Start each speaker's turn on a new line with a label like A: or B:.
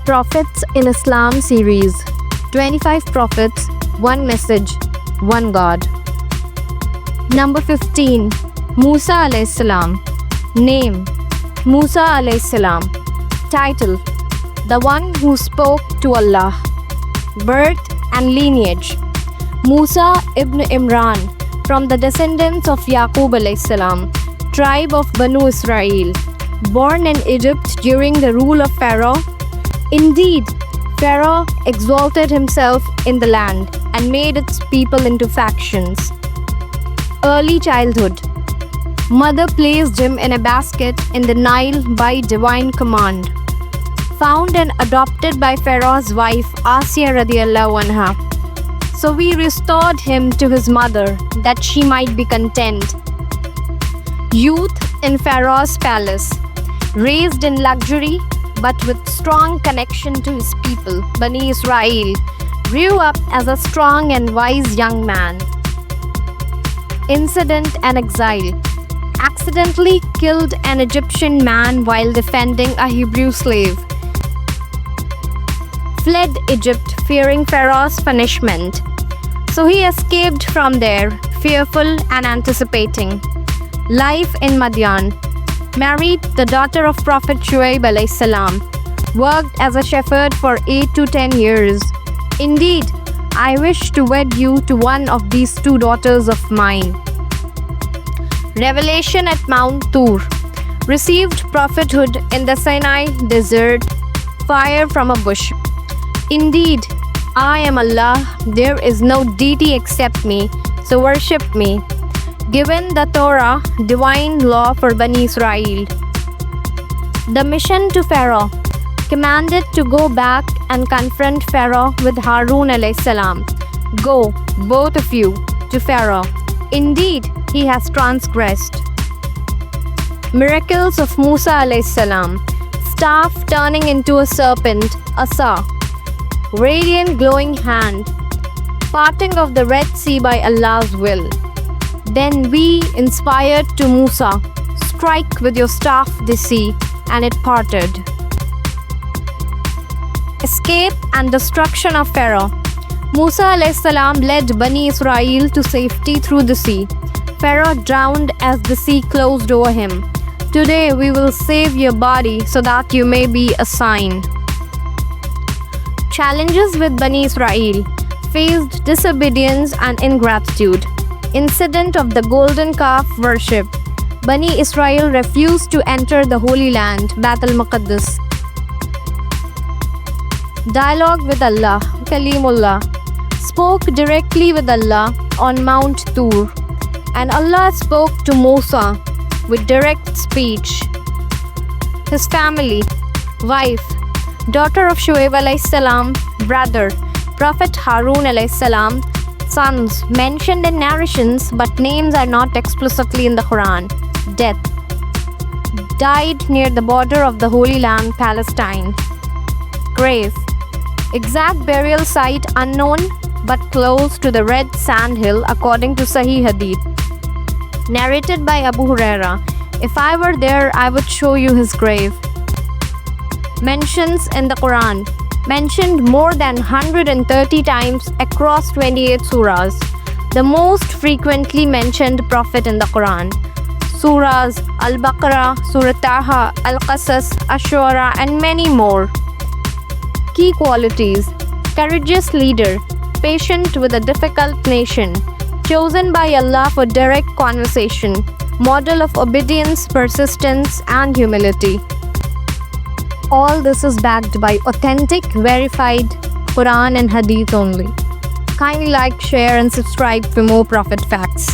A: Prophets in Islam series. 25 prophets, one message, one God. Number 15. Musa alayhis salam. Name: Musa alayhis salam. Title: The one who spoke to Allah. Birth and lineage: Musa ibn Imran, from the descendants of Yaqub alayhis salam, tribe of Banu Israel, born in Egypt during the rule of Pharaoh. Indeed, Pharaoh exalted himself in the land and made its people into factions. Early childhood: Mother placed him in a basket in the Nile by divine command. Found and adopted by Pharaoh's wife Asiyah radiallahu anha. So we restored him to his mother that she might be content. Youth in Pharaoh's palace. Raised in luxury but with strong connection to his people, Bani Israel, grew up as a strong and wise young man. Incident and exile: Accidentally killed an Egyptian man while defending a Hebrew slave. Fled Egypt fearing Pharaoh's punishment. So he escaped from there, fearful and anticipating. Life in Madian. Married the daughter of Prophet Shuaib alayhis salam. Worked as a shepherd for 8 to 10 years. Indeed, I wish to wed you to one of these two daughters of mine. Revelation at Mount Tur. Received prophethood in the Sinai desert. Fire from a bush. Indeed, I am Allah, there is no deity except me, so worship me. Given the Torah, divine law for Bani Israel. The mission to Pharaoh. Commanded to go back and confront Pharaoh with Harun alayhis salam. Go, both of you, to Pharaoh. Indeed, he has transgressed. Miracles of Musa alayhis salam. Staff turning into a serpent, Asa. Radiant glowing hand. Parting of the Red Sea by Allah's will. Then we inspired to Musa, strike with your staff the sea, and it parted. Escape and destruction of Pharaoh. Musa alayhis salam led Bani Israel to safety through the sea. Pharaoh drowned as the sea closed over him. Today we will save your body so that you may be a sign. Challenges with Bani Israel. Faced disobedience and ingratitude. Incident of the golden calf worship. Bani Israel refused to enter the Holy Land, Bait al-Maqdis. Dialogue with Allah, Kalimullah. Spoke directly with Allah on Mount Tur. And Allah spoke to Musa with direct speech. His family. Wife. Daughter of Shuaib alayhis salam. Brother. Prophet Harun alayhis salam. Sons mentioned in narrations but names are not explicitly in the Quran. Death. Died near the border of the Holy Land, Palestine. Grave. Exact burial site unknown but close to the Red Sand Hill according to Sahih Hadith. Narrated by Abu Huraira. If I were there, I would show you his grave. Mentions in the Quran. Mentioned more than 130 times across 28 surahs. The most frequently mentioned prophet in the Quran. Surahs Al-Baqarah, Surah Taha, Al-Qasas, Ash-Shu'ara and many more. Key qualities: courageous leader, patient with a difficult nation, chosen by Allah for direct conversation, model of obedience, persistence and humility. All this is backed by authentic, verified Quran and Hadith only. Kindly like, share and subscribe for more Prophet facts.